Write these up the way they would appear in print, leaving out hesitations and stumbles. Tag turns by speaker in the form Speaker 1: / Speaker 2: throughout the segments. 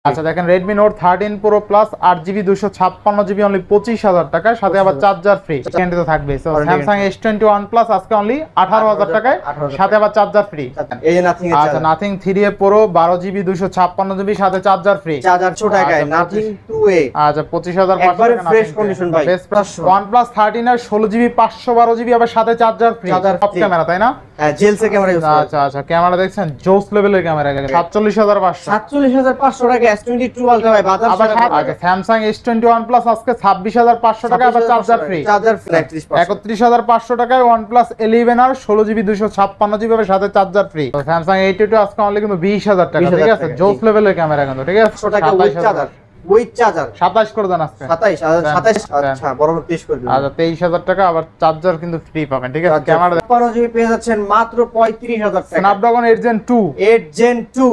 Speaker 1: আচ্ছা দেখেন Redmi Note 13 Pro Plus 8GB 256GB only 25000 টাকায়, সাথে আবার চার্জার ফ্রি গ্যারান্টি তো থাকবে। সো Samsung S21 Plus আজকে অনলি 18000 টাকায়, সাথে আবার চার্জার ফ্রি।
Speaker 2: এই যে নাথিং এর
Speaker 1: আচ্ছা Nothing 3A Pro 12GB 256GB সাথে চার্জার ফ্রি,
Speaker 2: চার্জার ছোট টাকায় নাথিং 2A।
Speaker 1: আচ্ছা 25500
Speaker 2: একবারে ফ্রেশ কন্ডিশন ভাই।
Speaker 1: OnePlus 13 আর 16GB 512GB আবার সাথে চার্জার ফ্রি, টপ ক্যামেরা তাই না?
Speaker 2: হ্যাঁ জেলসে ক্যামেরা ইউজ করে।
Speaker 1: আচ্ছা আচ্ছা ক্যামেরা দেখছেন জোস লেভেলের ক্যামেরা, 47500
Speaker 2: 47500 টাকা S22 আলট্রা ভাই বাজার।
Speaker 1: আবার আচ্ছা Samsung S21 Plus আজকে 26500 টাকা আবার চার্জার ফ্রি,
Speaker 2: চার্জার ফ্রি
Speaker 1: 31500 টাকায় OnePlus 11 আর 16GB 256GB এর সাথে চার্জার ফ্রি। Samsung A22 আজকে অনলি কিন্তু 20000 টাকা, ঠিক আছে জোস লেভেলের ক্যামেরা কিন্তু, ঠিক আছে
Speaker 2: 100 টাকা উইথ চার্জার
Speaker 1: 27 করে দেন আজকে
Speaker 2: 27 আচ্ছা বরাবর 30 করে দিন।
Speaker 1: আচ্ছা 23000 টাকা আবার চার্জার কিন্তু ফ্রি পাবেন, ঠিক আছে ক্যামেরা
Speaker 2: 15GB পেয়ে যাচ্ছেন মাত্র 35000 টাকা।
Speaker 1: Snapdragon 8 Gen 2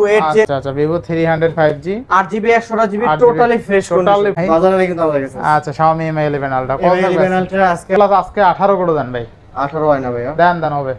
Speaker 2: আচ্ছা
Speaker 1: Vivo 300 5G
Speaker 2: 8GB 128GB totally fresh totally বাজারে কিন্তু আমাদের কাছে।
Speaker 1: আচ্ছা Xiaomi Mi 11 Ultra
Speaker 2: Mi 11 Ultra আজকে
Speaker 1: 18 করে দেন ভাই।
Speaker 2: 18 হয় না ভাইয়া,
Speaker 1: দেন হবে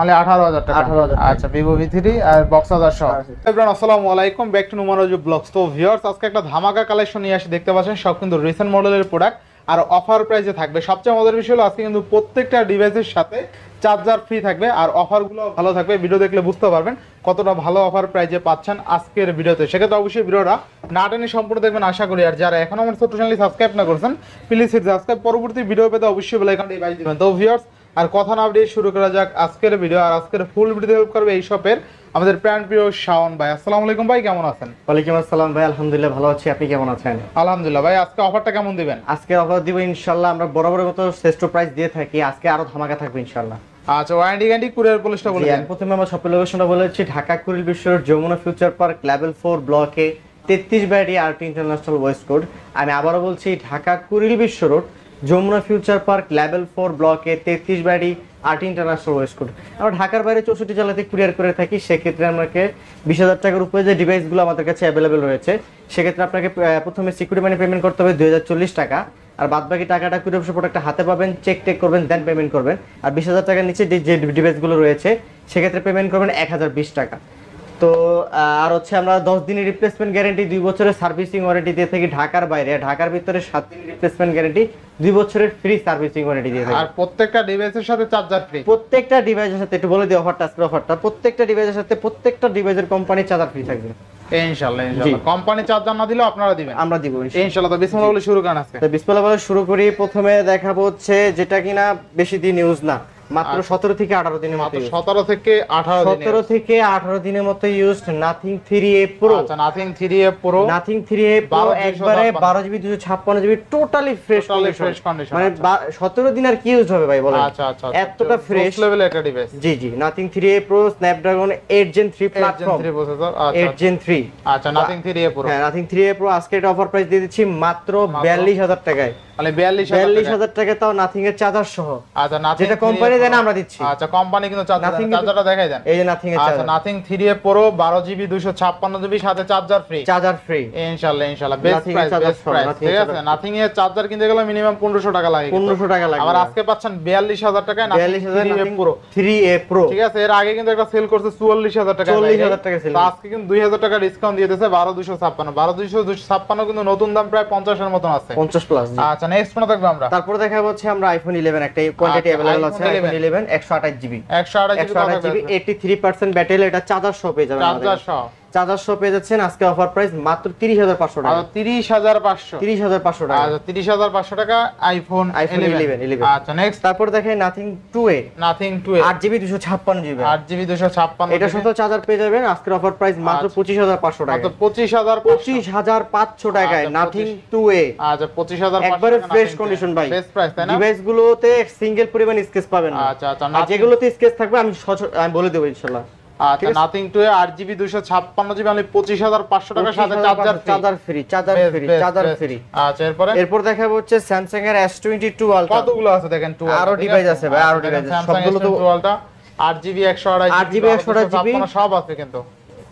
Speaker 1: only 18000 টাকা। আচ্ছা Vivo V3 আর Boxer সহ। এভরিওয়ান আসসালামু আলাইকুম, ব্যাক টু নুমারোজু ব্লগস। তো ভিউয়ার্স আজকে একটা ধামাকা কালেকশন নিয়ে আসি, দেখতে পাচ্ছেন সব কিন্তু রিসেন্ট মডেলের প্রোডাক্ট আর অফার প্রাইসে থাকবে। সবচেয়ে মজার বিষয় হলো আজকে কিন্তু প্রত্যেকটা ডিভাইসের সাথে চার্জার ফ্রি থাকবে আর অফারগুলো ভালো থাকবে। ভিডিও দেখলে বুঝতে পারবেন কতটা ভালো অফার প্রাইসে পাচ্ছেন আজকের ভিডিওতে। সেক্ষেত্রে অবশ্যই ভিডিওটা না টেনে সম্পূর্ণ দেখবেন আশা করি। আর যারা এখনো আমার ছোট্ট চ্যানেলটি সাবস্ক্রাইব না করেছেন প্লিজ হিট সাবস্ক্রাইব, পরবর্তী ভিডিও পেতে অবশ্যই বেল আইকনটি বাজিয়ে দিবেন। তো ভিউয়ার্স আর কথা না বাড়িয়ে শুরু করা যাক আজকের ভিডিও। আর আজকের ফুল ভিডিও হেল্প করবে এই শপের আমাদের প্রিয় শাওন ভাই। আসসালামু আলাইকুম ভাই, কেমন আছেন?
Speaker 2: ওয়ালাইকুম আসসালাম ভাই, আলহামদুলিল্লাহ ভালো আছি, আপনি কেমন আছেন?
Speaker 1: আলহামদুলিল্লাহ ভাই। আজকে অফারটা কেমন দিবেন?
Speaker 2: আজকে অফার দিব ইনশাআল্লাহ, আমরা বরাবরের মতো শ্রেষ্ঠ প্রাইস দিয়ে থাকি, আজকে আরো ধামাকা থাকবে ইনশাআল্লাহ।
Speaker 1: আচ্ছা ওয়ারেন্টি গ্যারান্টি কুরিয়ার পলিসটা বলে দেন।
Speaker 2: প্রথমে আমরা শপের লোকেশনটা বলেছি, Dhaka Kuril Bishwa road Jamuna future park level 4 ব্লকে 33/D RT international West code. আমি আবারও বলছি Dhaka Kuril Bishwa road Jamuna future park level 4 ব্লকে 33/D RT international West code. আমরা ঢাকার বাইরে 64 জেলাতে কুরিয়ার করে থাকি। সেক্ষেত্রে আমাকে 20000 টাকার উপরে যে ডিভাইসগুলো আমাদের কাছে অ্যাভেলেবেল রয়েছে, সেক্ষেত্রে আপনাকে প্রথমে সিকিউরিটি মানি পেমেন্ট করতে হবে 2040 টাকা, আর বাদ বাকি টাকাটা কুরিয়ার প্রোডাক্টটা হাতে পাবেন, চেক করবেন দেন পেমেন্ট করবেন। আর 20000 টাকার নিচে যে ডিভাইসগুলো রয়েছে সেক্ষেত্রে পেমেন্ট করবেন 1020 টাকা। তো আর হচ্ছে আমরা 10 দিনের রিপ্লেসমেন্ট গ্যারান্টি, 2 বছরের সার্ভিসিং ওয়ারেন্টি দিয়ে থাকি ঢাকার বাইরে। ঢাকার ভিতরে 7 দিনের রিপ্লেসমেন্ট গ্যারান্টি, 2 বছরের ফ্রি সার্ভিসিং ওয়ারেন্টি দিয়ে থাকি।
Speaker 1: আর প্রত্যেকটা ডিভাইসের সাথে চার্জার ফ্রি,
Speaker 2: প্রত্যেকটা ডিভাইসের সাথে একটু বলে দিই অফারটা, আজকের অফারটা প্রত্যেকটা ডিভাইসের সাথে প্রত্যেকটা ডিভাইসের কোম্পানি চার্জার ফ্রি থাকবে
Speaker 1: ইনশাআল্লাহ। কোম্পানি চার্জার না দিলেও আপনারা দিবেন,
Speaker 2: আমরা দিব
Speaker 1: ইনশাআল্লাহ। তো বিসমিল্লাহ বলে শুরু করেন আজকে।
Speaker 2: তো বিসমিল্লাহ বলে শুরু করি। প্রথমে দেখাবো হচ্ছে যেটা কিনা বেশি দিন ইউজ না, মাত্র 17 থেকে 18 দিনের মতো,
Speaker 1: 17 থেকে
Speaker 2: 18 দিনের মতো ইউজড নাথিং 3A Pro।
Speaker 1: আচ্ছা Nothing 3A Pro,
Speaker 2: nothing 3A Pro একবারে 12GB 256GB totally fresh condition, মানে 17 দিন আর কি ইউজ হবে ভাই বলেন?
Speaker 1: আচ্ছা আচ্ছা
Speaker 2: এতটা ফ্রেশ
Speaker 1: লেভেলের একটা ডিভাইস।
Speaker 2: জি জি Nothing 3A Pro Snapdragon 8 Gen 3 platform,
Speaker 1: 3 processor.
Speaker 2: 8 Gen 3।
Speaker 1: আচ্ছা নাথিং 3A Pro,
Speaker 2: হ্যাঁ নাথিং 3A Pro আজকে এটা অফার প্রাইস দিয়ে দিচ্ছি মাত্র 42000 টাকায়।
Speaker 1: মানে 42000
Speaker 2: টাকা, তাও নাথিং এর চার্জার সহ।
Speaker 1: আচ্ছা নাথিং
Speaker 2: যেটা কোম্পানি দেন আমরা দিচ্ছি।
Speaker 1: আচ্ছা কোম্পানি কিন্তু চার্জারটা দেখাই দেন,
Speaker 2: এই যে নাথিং এর চার্জার।
Speaker 1: আচ্ছা Nothing 3A Pro 12GB 256GB সাথে চার্জার ফ্রি, ইনশাআল্লাহ ইনশাআল্লাহ। বেস্ট প্রাইস, ঠিক আছে। নাথিং এর চার্জার কিনতে গেলে মিনিমাম 1500 টাকা লাগে,
Speaker 2: 1500 টাকা লাগে।
Speaker 1: আবার আজকে পাচ্ছেন 42000 টাকায় নাথিং
Speaker 2: 3A Pro,
Speaker 1: ঠিক আছে। এর আগে কিন্তু একটা সেল করছে 44000 টাকা,
Speaker 2: 44000 টাকা সেল,
Speaker 1: তো আজকে কিন্তু 2000 টাকা ডিসকাউন্ট দিয়ে দিয়েছে 12256 কিন্তু নতুন দাম প্রায় 50 এর মতন আছে,
Speaker 2: 50 প্লাস।
Speaker 1: আচ্ছা নেক্সট কোন দেখব আমরা?
Speaker 2: তারপর দেখাবো হচ্ছে আমরা আইফোন 11 একটা কোয়ান্টিটি अवेलेबल আছে, আইফোন 11 128GB 83% ব্যাটারি, এটা চার্জার সহ পেয়ে যাবেন, চার্জার সহ পেয়ে যাচ্ছেন। আজকে অফার প্রাইস মাত্র 30500 টাকা, 30500 টাকা।
Speaker 1: আচ্ছা 30500 টাকা আইফোন 11। আচ্ছা নেক্সট
Speaker 2: তারপর দেখেন nothing 2A, 8GB 256GB,
Speaker 1: 8GB 256,
Speaker 2: এটা সাথে চার্জার পেয়ে যাবেন। আজকের অফার প্রাইস মাত্র 25500 টাকা,
Speaker 1: মাত্র 25500
Speaker 2: টাকায় নাথিং 2A।
Speaker 1: আচ্ছা 25500
Speaker 2: একবারে ফ্রেশ কন্ডিশন ভাই,
Speaker 1: বেস্ট প্রাইস তাই না?
Speaker 2: ডিভাইস গুলোতে সিঙ্গেল পরিমাণ স্কেচ পাবেন না।
Speaker 1: আচ্ছা আচ্ছা,
Speaker 2: আর যেগুলোতে স্কেচ থাকবে আমি বলে দেব ইনশাআল্লাহ।
Speaker 1: আচ্ছা নাথিং 2A 8GB 256GB আমি 25500 টাকার সাথে চার্জার ফ্রি। আচ্ছা
Speaker 2: এরপর দেখাবো হচ্ছে স্যামসাং এর S22 আলট্রা।
Speaker 1: কতগুলো আছে দেখেন,
Speaker 2: আরো ডিভাইস আছে ভাই, আরো ডিভাইস সবগুলো তো
Speaker 1: আলট্রা 8GB 128GB সব আছে কিন্তু।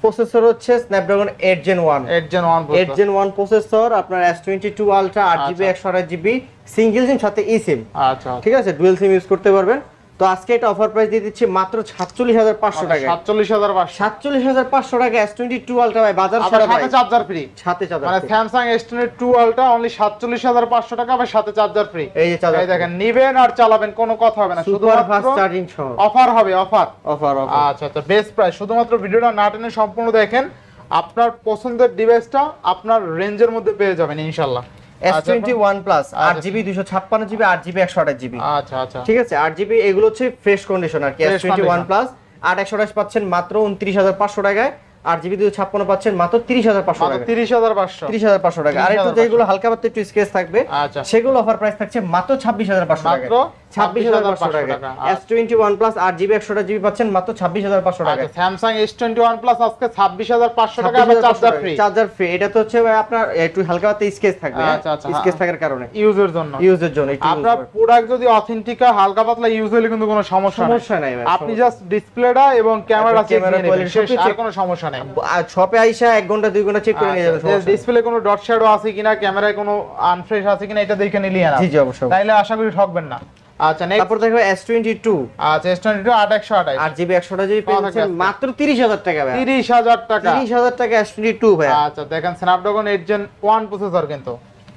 Speaker 2: প্রসেসর হচ্ছে Snapdragon 8 Gen 1 প্রসেসর, আপনার S22 ultra 8GB 128GB single সিম সাথে eSIM।
Speaker 1: আচ্ছা
Speaker 2: ঠিক আছে, ডুয়াল সিম ইউজ করতে পারবেন। তো আজকে এটা অফার প্রাইস দিয়ে দিচ্ছি মাত্র 47500 টাকা। 47500 টাকা S22 আলট্রা ভাই, বাজার সেরা ভাই,
Speaker 1: সাথে চার্জার ফ্রি।
Speaker 2: সাথে চার্জার
Speaker 1: মানে স্যামসাং S22 আলট্রা অনলি 47500 টাকা, আবার সাথে চার্জার ফ্রি।
Speaker 2: এই যে চার্জার,
Speaker 1: এই দেখেন নিবেন আর চালাবেন, কোনো কথা হবে না,
Speaker 2: সুপার ফাস্ট চার্জিং সহ
Speaker 1: অফার হবে, অফার।
Speaker 2: অফার
Speaker 1: আচ্ছা, বেস্ট প্রাইস। শুধুমাত্র ভিডিওটা না টেনে সম্পূর্ণ দেখেন, আপনার পছন্দের ডিভাইসটা আপনার রেঞ্জের মধ্যে পেয়ে যাবেন ইনশাআল্লাহ।
Speaker 2: S21 plus 8GB 256GB 8GB 128GB।
Speaker 1: আচ্ছা
Speaker 2: ঠিক আছে, 8GB এগুলো হচ্ছে ফ্রেশ কন্ডিশন আর কি। S21 প্লাস 8/128 পাচ্ছেন মাত্র 29500 টাকায়, 8GB 256 পাচ্ছেন মাত্র 30500 টাকা। 30500 টাকা। আর একটু যেগুলো হালকা পাতলা একটু স্কেচ থাকবে সেগুলো অফার প্রাইস থাকছে মাত্র 26500 টাকা।
Speaker 1: মাত্র 26500
Speaker 2: টাকা। S21 প্লাস 8GB 128GB পাচ্ছেন মাত্র 26500 টাকা।
Speaker 1: স্যামসাং S21 প্লাস আজকে 26500 টাকা, আবার চার্জার ফ্রি।
Speaker 2: চার্জার ফ্রি, এটা তো হচ্ছে ভাই আপনার একটু হালকা পাতলা স্কেচ থাকবে। স্কেচ থাকার কারণে
Speaker 1: ইউজের জন্য আপনার প্রোডাক্ট যদি অথেন্টিক হয়, হালকা পাতলা ইউজ হলে কিন্তু কোনো সমস্যা নাই ভাই। আপনি জাস্ট ডিসপ্লেটা এবং ক্যামেরা চেক করে নেবেন, আর কোনো সমস্যা নাই।
Speaker 2: শপে আইসা 1 ঘন্টা 2 ঘন্টা চেক করে নিয়ে যাবেন,
Speaker 1: ডিসপ্লে কোনো ডট শ্যাডো আছে কিনা, ক্যামেরায় কোনো আনফ্রেশ আছে কিনা, এটা দেখে নিলেই না।
Speaker 2: জি অবশ্যই,
Speaker 1: তাইলে আশা করি ঠকবেন না। আচ্ছা নেক্সট,
Speaker 2: তারপর দেখো S22।
Speaker 1: আচ্ছা S22 8128
Speaker 2: 8GB 128GB পেয়েছেন মাত্র 30000 টাকা ভাই।
Speaker 1: 30000 টাকা,
Speaker 2: 30000 টাকা S22 ভাই।
Speaker 1: আচ্ছা দেখেন স্ন্যাপড্রাগন 8 Gen 1 প্রসেসর কিন্তু।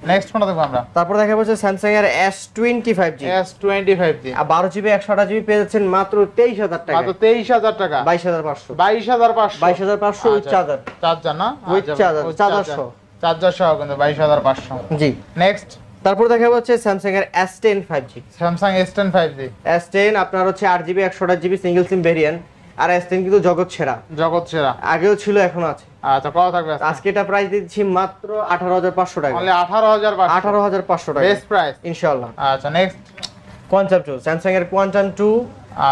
Speaker 1: নেক্সট কোনটা দেখব আমরা?
Speaker 2: তারপর দেখা যাচ্ছে স্যামসাং এর S25G। 12GB 128GB পেয়ে যাচ্ছেন মাত্র 23000 টাকা।
Speaker 1: মাত্র 23000 টাকা,
Speaker 2: 22500 উইথ চার্জার।
Speaker 1: চার্জার না,
Speaker 2: উইথ চার্জার,
Speaker 1: চার্জার সহ কিন্তু 22500।
Speaker 2: জি
Speaker 1: নেক্সট,
Speaker 2: তারপর দেখা যাচ্ছে স্যামসাং এর S10 5G।
Speaker 1: Samsung S10 5G।
Speaker 2: S10 আপনার হচ্ছে 8GB 128GB সিঙ্গেল সিম ভেরিয়েন্ট। আর S10 কিন্তু জগৎ সেরা, আগেও ছিল এখনো আছে।
Speaker 1: আচ্ছা কত থাকবে
Speaker 2: আজকে? এটা প্রাইস দিচ্ছি মাত্র 18500 টাকা।
Speaker 1: অনলি 18500
Speaker 2: টাকা,
Speaker 1: বেস্ট প্রাইস
Speaker 2: ইনশাআল্লাহ।
Speaker 1: আচ্ছা নেক্সট,
Speaker 2: কোয়ান্টাম 2, স্যামসাং এর কোয়ান্টাম 2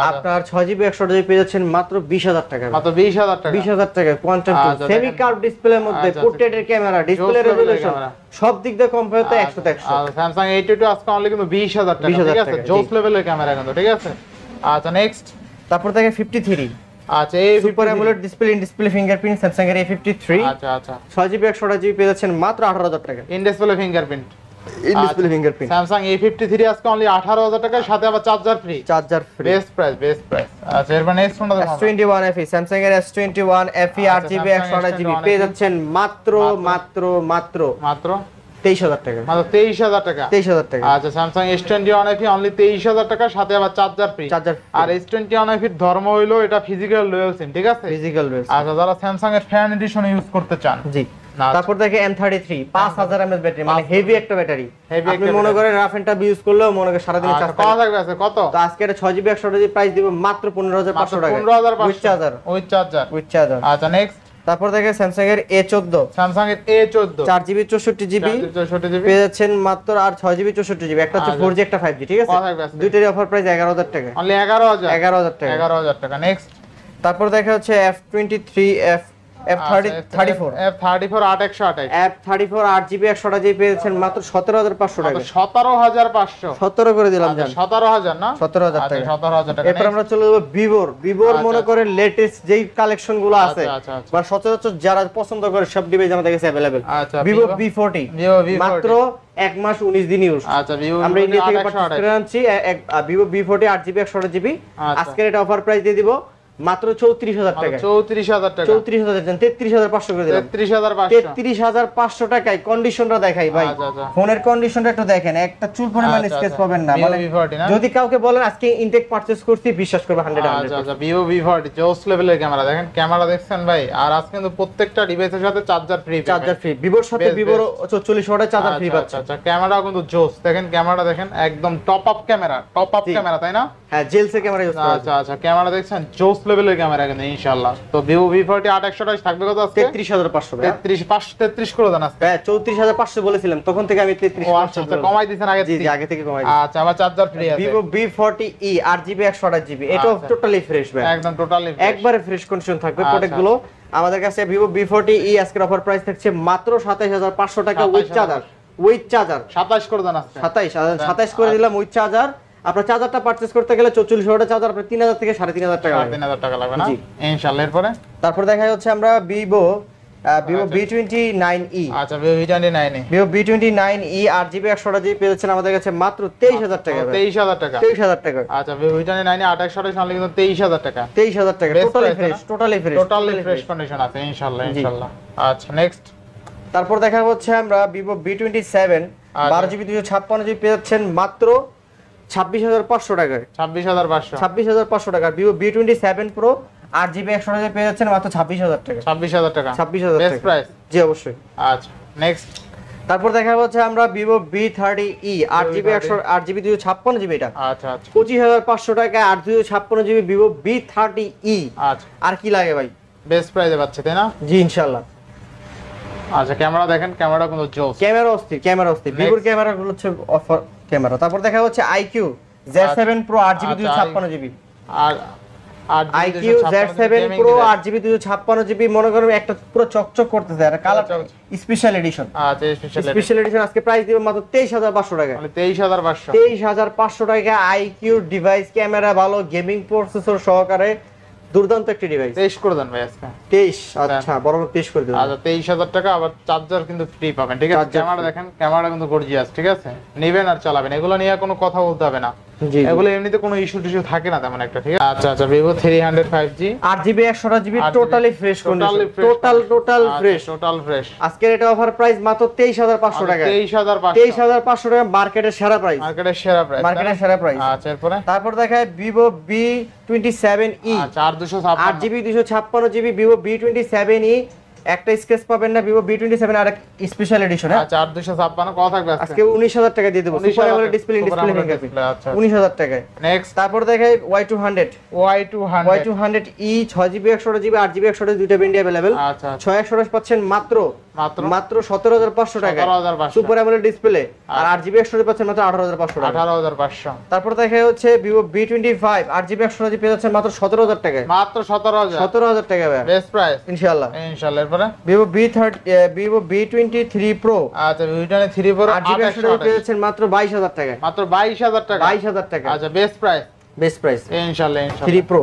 Speaker 2: আপনার 6GB 128GB পেয়ে যাচ্ছেন মাত্র 20000 টাকা।
Speaker 1: মাত্র 20000 টাকা,
Speaker 2: 20000 টাকা কোয়ান্টাম 2 সেমি কার্ভ ডিসপ্লের মধ্যে, পোর্ট্রেটের ক্যামেরা, ডিসপ্লে রেজোলিউশন সব দিক দিয়ে কম্পেয়ার তো 100 তে 100।
Speaker 1: স্যামসাং A22 আজকে অনলি কিন্তু 20000 টাকা, ঠিক আছে, জোস লেভেলের ক্যামেরা কিন্তু, ঠিক আছে। আচ্ছা নেক্সট,
Speaker 2: তারপর দেখে 53।
Speaker 1: আচ্ছা এই
Speaker 2: super AMOLED display, in display fingerprint Samsung এর A53।
Speaker 1: আচ্ছা
Speaker 2: 6GB 128GB পেয়ে যাচ্ছেন মাত্র 18000 টাকা।
Speaker 1: In display fingerprint,
Speaker 2: fingerprint
Speaker 1: Samsung A53 আজকে অনলি 18000 টাকা, সাথে আবার চার্জার ফ্রি। Best price. আচ্ছা এরপর নেক্সট কোনটা দেখব?
Speaker 2: S21 FE, স্যামসাং এর S21 FE 8GB 128GB পেয়ে যাচ্ছেন মাত্র 23000 টাকা।
Speaker 1: মাত্র 23000 টাকা,
Speaker 2: 23000 টাকা।
Speaker 1: আচ্ছা স্যামসাং S21 FE অনলি 23000 টাকা, সাথে আবার চার্জার ফ্রি। আর S21 FE এর ধর্ম হইলো এটা ফিজিক্যাল ডুয়াল সিম, ঠিক আছে,
Speaker 2: ফিজিক্যাল ডুয়াল।
Speaker 1: আচ্ছা যারা স্যামসাং এর ফ্যান এডিশন ইউজ করতে চান, জি।
Speaker 2: তারপর দেখে M33 5000 mAh ব্যাটারি, মানে হেভি একটা ব্যাটারি। আপনি মনে করেন রাফ এন্ড টাফ ইউজ করলেও মনে করেন সারা দিন চার্জ
Speaker 1: কত থাকবে? আছে কত?
Speaker 2: তো আজকে এটা 6GB 128GB প্রাইস দিব মাত্র 15500 টাকা,
Speaker 1: 15500
Speaker 2: উইথ চার্জার।
Speaker 1: আচ্ছা নেক্সট,
Speaker 2: তারপর দেখে স্যামসাং এর A14,
Speaker 1: স্যামসাং এর A14
Speaker 2: 4GB 64GB পেয়ে যাচ্ছেন মাত্র, আর 6GB 64GB, একটা হচ্ছে 4G একটা 5G, ঠিক আছে, দুইটারই অফার প্রাইস 11000 টাকা,
Speaker 1: অনলি 11000
Speaker 2: টাকা।
Speaker 1: 11000 টাকা। নেক্সট,
Speaker 2: তারপর দেখা হচ্ছে F23 F34
Speaker 1: 8128
Speaker 2: F34 8GB 128GB পেয়েছেন মাত্র 17500 টাকা।
Speaker 1: 17500
Speaker 2: 17 করে দিলাম জান,
Speaker 1: 17000 না,
Speaker 2: 17000 টাকা।
Speaker 1: 17000 টাকা।
Speaker 2: এরপর আমরা চলে যাব ভিভোর মনে করেন লেটেস্ট যেই কালেকশন গুলো আছে, বা সচরাচর যারা পছন্দ করে সব ডিভাইস আমাদের কাছে अवेलेबल। ভিভো V40 মাত্র 1 মাস 19 দিন ইউজ।
Speaker 1: আচ্ছা ভিভো
Speaker 2: আমরা ইন্ডিয়া থেকে পারচেজ করে আনছি ভিভো V40 8GB 128GB। আজকের এটা অফার প্রাইস দিয়ে দিব মাত্র 34000 টাকা।
Speaker 1: 34000 টাকা,
Speaker 2: 34000 জান 33500 করে দিলাম। 33500 টাকায় কন্ডিশনটা দেখাই ভাই, ফোনের কন্ডিশনটা একটু দেখেন, একটা চুল পরিমাণ স্কেচ পাবেন না। মানে যদি কাউকে বলেন আজকে ইনটেক পারচেজ করছি, বিশ্বাস করবে 100%।
Speaker 1: আচ্ছা ভিভো V40 জোস লেভেলের ক্যামেরা, দেখেন ক্যামেরা দেখছেন ভাই। আর আজকে কিন্তু প্রত্যেকটা ডিভাইসের সাথে চার্জার ফ্রি,
Speaker 2: ভিভোর সাথে ভিভোর 44 ওয়াটের চার্জার ফ্রি পাচ্ছেন।
Speaker 1: আচ্ছা ক্যামেরা কিন্তু জোস, দেখেন ক্যামেরা দেখেন, একদম টপ আপ ক্যামেরা, তাই না?
Speaker 2: হ্যাঁ জেলসের ক্যামেরা ইউজ করা।
Speaker 1: আচ্ছা ক্যামেরা দেখছেন জোস লেভেলের ক্যামেরা কিন্তু ইনশাআল্লাহ। তো ভিভো V40 8128 থাকবে কত আজকে?
Speaker 2: 33500 টাকা।
Speaker 1: 33 করে দেন আজকে।
Speaker 2: হ্যাঁ 34500 বলেছিলাম, তখন থেকে আমি 33
Speaker 1: আচ্ছা কমাই দিবেন আগে থেকে।
Speaker 2: জি আগে থেকে কমাই দিই।
Speaker 1: আচ্ছা আবার চার্জার ফ্রি আছে।
Speaker 2: ভিভো V40e 8GB 128GB, এটাও টোটালি ফ্রেশ ভাই,
Speaker 1: একদম টোটালি
Speaker 2: একবারে ফ্রেশ কন্ডিশন থাকবে প্রোডাক্ট গুলো। আমাদের কাছে ভিভো V40e আজকের অফার প্রাইস থাকছে মাত্র 27500 টাকা উইথ চার্জার।
Speaker 1: 27 করে দেন আজকে।
Speaker 2: 27 করে দিলাম উইথ চার্জার। আপনার চার্জারটা পারচেজ করতে গেলে 44 ওয়াটের চার্জার আপনার 3000 থেকে 3500 টাকা লাগবে।
Speaker 1: 3500 টাকা লাগবে না, ইনশাআল্লাহ। এরপরে
Speaker 2: তারপর দেখা যাচ্ছে আমরা ভিভো ভিভো V29e।
Speaker 1: আচ্ছা Vivo V29e,
Speaker 2: Vivo V29e 8GB 128GB পেয়ে যাচ্ছেন আমাদের কাছে মাত্র 23000 টাকা।
Speaker 1: 23000 টাকা,
Speaker 2: 23000 টাকা।
Speaker 1: আচ্ছা Vivo V29e 2828 নালে কিন্তু 23000 টাকা।
Speaker 2: 23000 টাকা totally fresh,
Speaker 1: totally fresh condition আছে ইনশাআল্লাহ ইনশাআল্লাহ। আচ্ছা নেক্সট,
Speaker 2: তারপর দেখা হচ্ছে আমরা ভিভো V27 12GB 256GB পেয়ে যাচ্ছেন মাত্র 26500 টাকায়।
Speaker 1: 26500,
Speaker 2: 26500 টাকা। Vivo V27 Pro 8GB 128GB পেয়ে যাচ্ছেন মাত্র 26000 টাকা।
Speaker 1: 26000 টাকা
Speaker 2: 26000
Speaker 1: বেস্ট
Speaker 2: টাকা।
Speaker 1: প্রাইস।
Speaker 2: জি অবশ্যই।
Speaker 1: আচ্ছা নেক্সট,
Speaker 2: তারপর দেখা হচ্ছে আমরা ভিভো V30e 8GB 256GB এটা।
Speaker 1: আচ্ছা আচ্ছা
Speaker 2: 25500 টাকা 8GB ভিভো V30e।
Speaker 1: আচ্ছা,
Speaker 2: আর কি লাগে ভাই?
Speaker 1: বেস্ট প্রাইসে পাচ্ছে তাই না?
Speaker 2: জি ইনশাআল্লাহ।
Speaker 1: আচ্ছা ক্যামেরা দেখেন, ক্যামেরা কিন্তু জোস,
Speaker 2: ক্যামেরা অস্থির। ভিভোর ক্যামেরাগুলো হচ্ছে অফার ক্যামেরা। তারপর দেখা হচ্ছে IQ Z7 Pro 8GB 256GB।
Speaker 1: আর
Speaker 2: IQ Z7 Pro 8GB 256GB মনে করেন একটা পুরো চকচক করতেছে, আর কালার স্পেশাল এডিশন।
Speaker 1: আচ্ছা
Speaker 2: স্পেশাল এডিশন আজকে প্রাইস দিব মাত্র 23500 টাকা।
Speaker 1: মানে 23500,
Speaker 2: 23500 টাকা। IQ ডিভাইস, ক্যামেরা ভালো, গেমিং প্রসেসর সহকারে দুর্দান্ত একটি ডিভাইস।
Speaker 1: 23 করে দেন ভাই আজকে।
Speaker 2: 23, আচ্ছা বড় 23 করে দিন।
Speaker 1: আচ্ছা 23000 টাকা, আবার চার্জার কিন্তু ফ্রি পাবেন, ঠিক আছে? ক্যামেরা দেখেন, ক্যামেরা কিন্তু গর্জিয়াস, ঠিক আছে? নেবেন আর চালাবেন, এগুলো নিয়ে কোনো কথা বলতে হবে না।
Speaker 2: জি
Speaker 1: এগুলো এমনিতে কোনো ইস্যু থাকে না তেমন একটা, ঠিক আছে? আচ্ছা আচ্ছা Vivo 300 5G
Speaker 2: 8GB 128GB totally fresh condition, total fresh. আজকের এটা অফার প্রাইস মাত্র 23500 টাকা। 23500 টাকা মার্কেটের সেরা প্রাইস। মার্কেটের সেরা প্রাইস।
Speaker 1: আচ্ছা এরপরে
Speaker 2: তারপর দেখায় Vivo V27e।
Speaker 1: আচ্ছা
Speaker 2: 8GB 256GB Vivo V27e। একটা স্কেচ পাবেন না Vivo V27 আর এক স্পেশাল এডিশন।
Speaker 1: আচ্ছা 8256 কত থাকবে
Speaker 2: আজকে 19000 টাকা দিয়ে দেব। Super AMOLED display fingerprint.
Speaker 1: আচ্ছা
Speaker 2: 19000 টাকায়।
Speaker 1: নেক্সট,
Speaker 2: তারপর দেখাই Y200e 6GB 128GB 8GB 128 দুইটা ভেরিয়েন্ট अवेलेबल।
Speaker 1: আচ্ছা
Speaker 2: 6128 পাচ্ছেন মাত্র 17500 টাকায়।
Speaker 1: 17500
Speaker 2: সুপার অ্যামোলেড ডিসপ্লে। আর 8GB 128 পাচ্ছেন মাত্র 18500 টাকা।
Speaker 1: 18500।
Speaker 2: তারপর দেখাই হচ্ছে Vivo V25 8GB 128GB পেয়ে যাচ্ছেন মাত্র 17000 টাকায়।
Speaker 1: মাত্র 17000
Speaker 2: টাকা ভাই।
Speaker 1: বেস্ট প্রাইস
Speaker 2: ইনশাআল্লাহ।
Speaker 1: এরপরে
Speaker 2: Vivo V23 Pro।
Speaker 1: আচ্ছা V23 Pro
Speaker 2: 8GB 128GB পেয়ে যাচ্ছেন মাত্র 22000 টাকায়।
Speaker 1: মাত্র 22000 টাকা।
Speaker 2: 22000 টাকা।
Speaker 1: আচ্ছা বেস্ট প্রাইস
Speaker 2: ইনশাআল্লাহ।
Speaker 1: ইনশাআল্লাহ
Speaker 2: 3 Pro